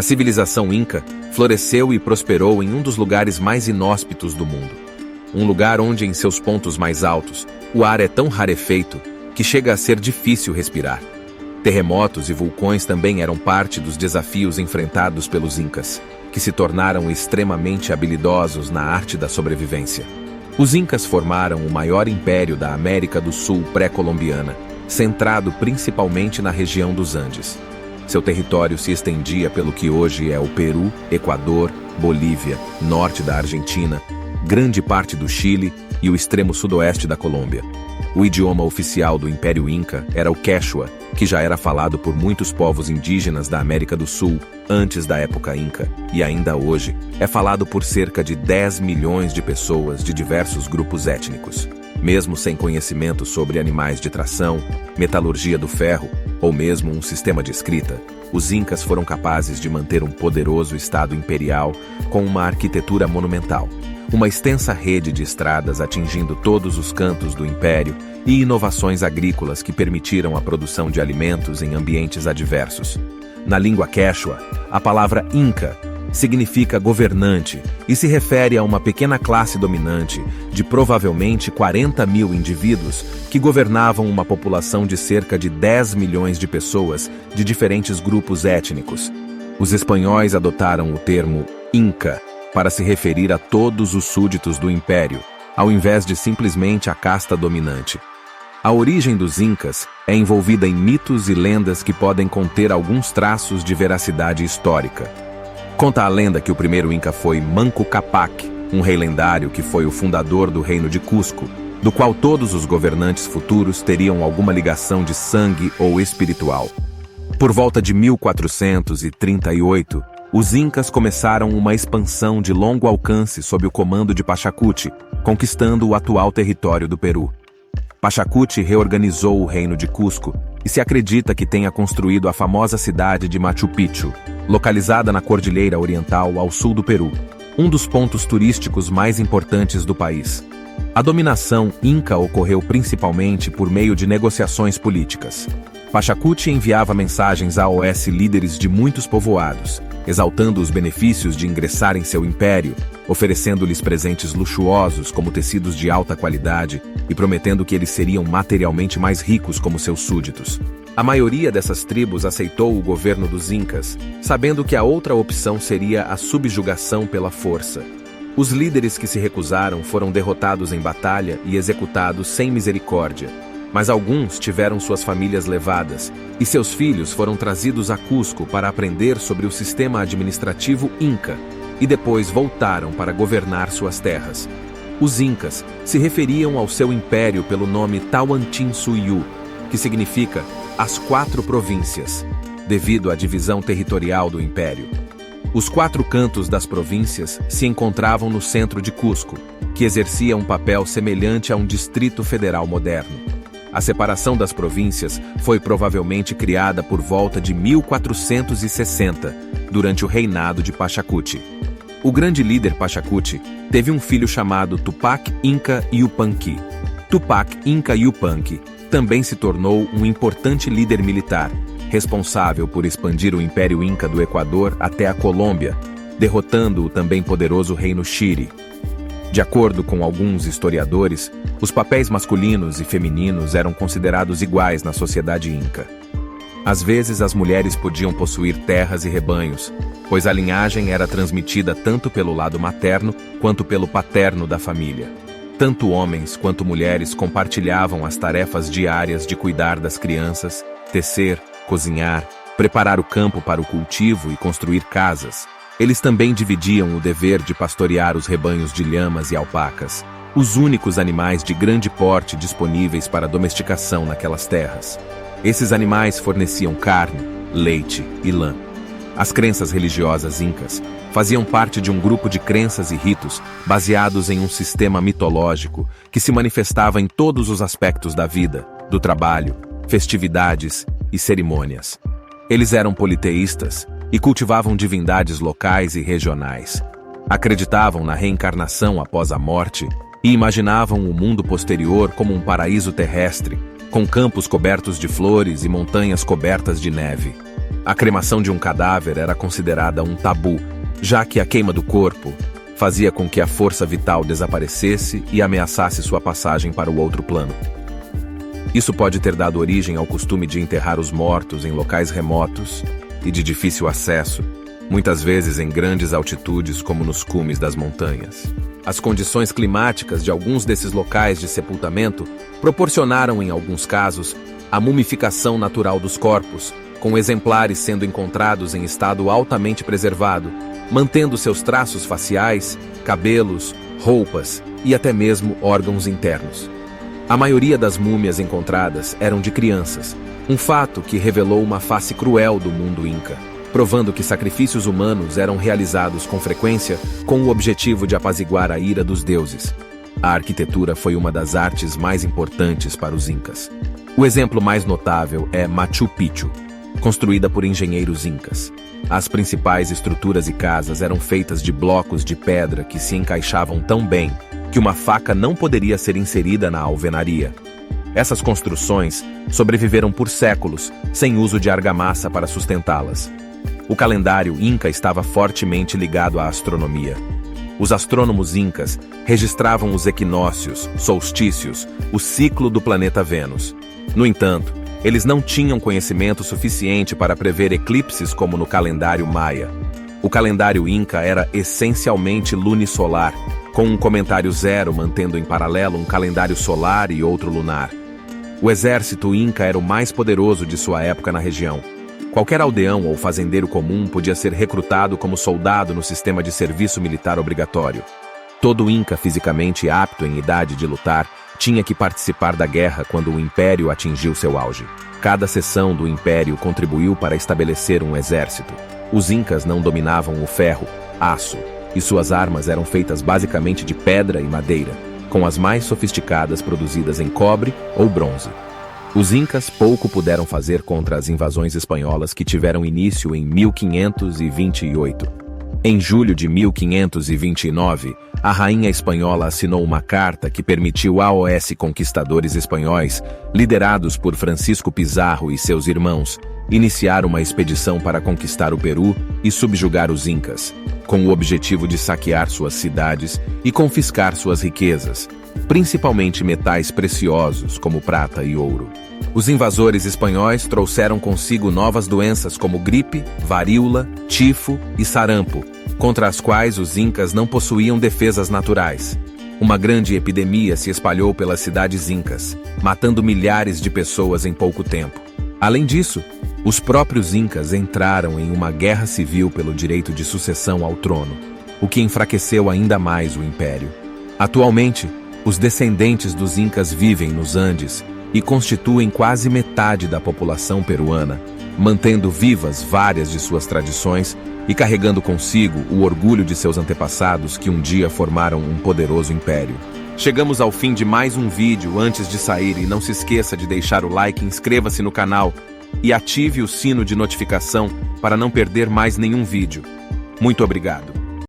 A civilização Inca floresceu e prosperou em um dos lugares mais inóspitos do mundo. Um lugar onde, em seus pontos mais altos, o ar é tão rarefeito que chega a ser difícil respirar. Terremotos e vulcões também eram parte dos desafios enfrentados pelos Incas, que se tornaram extremamente habilidosos na arte da sobrevivência. Os Incas formaram o maior império da América do Sul pré-colombiana, centrado principalmente na região dos Andes. Seu território se estendia pelo que hoje é o Peru, Equador, Bolívia, norte da Argentina, grande parte do Chile e o extremo sudoeste da Colômbia. O idioma oficial do Império Inca era o Quechua, que já era falado por muitos povos indígenas da América do Sul antes da época Inca, e ainda hoje é falado por cerca de 10 milhões de pessoas de diversos grupos étnicos. Mesmo sem conhecimento sobre animais de tração, metalurgia do ferro ou mesmo um sistema de escrita, os Incas foram capazes de manter um poderoso estado imperial com uma arquitetura monumental, uma extensa rede de estradas atingindo todos os cantos do império e inovações agrícolas que permitiram a produção de alimentos em ambientes adversos. Na língua quechua, a palavra Inca significa governante e se refere a uma pequena classe dominante de provavelmente 40 mil indivíduos que governavam uma população de cerca de 10 milhões de pessoas de diferentes grupos étnicos. Os espanhóis adotaram o termo Inca para se referir a todos os súditos do império, ao invés de simplesmente a casta dominante. A origem dos Incas é envolvida em mitos e lendas que podem conter alguns traços de veracidade histórica. Conta a lenda que o primeiro Inca foi Manco Cápac, um rei lendário que foi o fundador do reino de Cusco, do qual todos os governantes futuros teriam alguma ligação de sangue ou espiritual. Por volta de 1438, os Incas começaram uma expansão de longo alcance sob o comando de Pachacuti, conquistando o atual território do Peru. Pachacuti reorganizou o reino de Cusco e se acredita que tenha construído a famosa cidade de Machu Picchu, localizada na Cordilheira Oriental ao sul do Peru, um dos pontos turísticos mais importantes do país. A dominação Inca ocorreu principalmente por meio de negociações políticas. Pachacuti enviava mensagens a líderes de muitos povoados, exaltando os benefícios de ingressar em seu império, oferecendo-lhes presentes luxuosos como tecidos de alta qualidade e prometendo que eles seriam materialmente mais ricos como seus súditos. A maioria dessas tribos aceitou o governo dos Incas, sabendo que a outra opção seria a subjugação pela força. Os líderes que se recusaram foram derrotados em batalha e executados sem misericórdia, mas alguns tiveram suas famílias levadas, e seus filhos foram trazidos a Cusco para aprender sobre o sistema administrativo Inca, e depois voltaram para governar suas terras. Os Incas se referiam ao seu império pelo nome Tawantinsuyu, que significa as 4 províncias, devido à divisão territorial do império. Os 4 cantos das províncias se encontravam no centro de Cusco, que exercia um papel semelhante a um distrito federal moderno. A separação das províncias foi provavelmente criada por volta de 1460, durante o reinado de Pachacuti. O grande líder Pachacuti teve um filho chamado Tupac Inca Yupanqui. Tupac Inca Yupanqui também se tornou um importante líder militar, responsável por expandir o Império Inca do Equador até a Colômbia, derrotando o também poderoso reino Xiri. De acordo com alguns historiadores, os papéis masculinos e femininos eram considerados iguais na sociedade Inca. Às vezes, as mulheres podiam possuir terras e rebanhos, pois a linhagem era transmitida tanto pelo lado materno quanto pelo paterno da família. Tanto homens quanto mulheres compartilhavam as tarefas diárias de cuidar das crianças, tecer, cozinhar, preparar o campo para o cultivo e construir casas. Eles também dividiam o dever de pastorear os rebanhos de lhamas e alpacas, os únicos animais de grande porte disponíveis para domesticação naquelas terras. Esses animais forneciam carne, leite e lã. As crenças religiosas incas faziam parte de um grupo de crenças e ritos baseados em um sistema mitológico que se manifestava em todos os aspectos da vida, do trabalho, festividades e cerimônias. Eles eram politeístas e cultivavam divindades locais e regionais. Acreditavam na reencarnação após a morte e imaginavam o mundo posterior como um paraíso terrestre, com campos cobertos de flores e montanhas cobertas de neve. A cremação de um cadáver era considerada um tabu, já que a queima do corpo fazia com que a força vital desaparecesse e ameaçasse sua passagem para o outro plano. Isso pode ter dado origem ao costume de enterrar os mortos em locais remotos e de difícil acesso, muitas vezes em grandes altitudes como nos cumes das montanhas. As condições climáticas de alguns desses locais de sepultamento proporcionaram, em alguns casos, a mumificação natural dos corpos, com exemplares sendo encontrados em estado altamente preservado, mantendo seus traços faciais, cabelos, roupas e até mesmo órgãos internos. A maioria das múmias encontradas eram de crianças, um fato que revelou uma face cruel do mundo inca, provando que sacrifícios humanos eram realizados com frequência com o objetivo de apaziguar a ira dos deuses. A arquitetura foi uma das artes mais importantes para os incas. O exemplo mais notável é Machu Picchu, construída por engenheiros incas. As principais estruturas e casas eram feitas de blocos de pedra que se encaixavam tão bem que uma faca não poderia ser inserida na alvenaria. Essas construções sobreviveram por séculos, sem uso de argamassa para sustentá-las. O calendário inca estava fortemente ligado à astronomia. Os astrônomos incas registravam os equinócios, solstícios, o ciclo do planeta Vênus. No entanto, eles não tinham conhecimento suficiente para prever eclipses como no calendário maia. O calendário inca era essencialmente lunisolar, com um comentário zero mantendo em paralelo um calendário solar e outro lunar. O exército inca era o mais poderoso de sua época na região. Qualquer aldeão ou fazendeiro comum podia ser recrutado como soldado no sistema de serviço militar obrigatório. Todo inca fisicamente apto em idade de lutar tinha que participar da guerra quando o império atingiu seu auge. Cada seção do império contribuiu para estabelecer um exército. Os incas não dominavam o ferro, aço, e suas armas eram feitas basicamente de pedra e madeira, com as mais sofisticadas produzidas em cobre ou bronze. Os incas pouco puderam fazer contra as invasões espanholas que tiveram início em 1528. Em julho de 1529, a rainha espanhola assinou uma carta que permitiu aos conquistadores espanhóis, liderados por Francisco Pizarro e seus irmãos, iniciar uma expedição para conquistar o Peru e subjugar os incas, com o objetivo de saquear suas cidades e confiscar suas riquezas, principalmente metais preciosos como prata e ouro. Os invasores espanhóis trouxeram consigo novas doenças como gripe, varíola, tifo e sarampo, contra as quais os incas não possuíam defesas naturais. Uma grande epidemia se espalhou pelas cidades incas, matando milhares de pessoas em pouco tempo. Além disso, os próprios incas entraram em uma guerra civil pelo direito de sucessão ao trono, o que enfraqueceu ainda mais o império. Atualmente, os descendentes dos incas vivem nos Andes e constituem quase metade da população peruana, mantendo vivas várias de suas tradições e carregando consigo o orgulho de seus antepassados que um dia formaram um poderoso império. Chegamos ao fim de mais um vídeo. Antes de sair, e não se esqueça de deixar o like, inscreva-se no canal e ative o sino de notificação para não perder mais nenhum vídeo. Muito obrigado.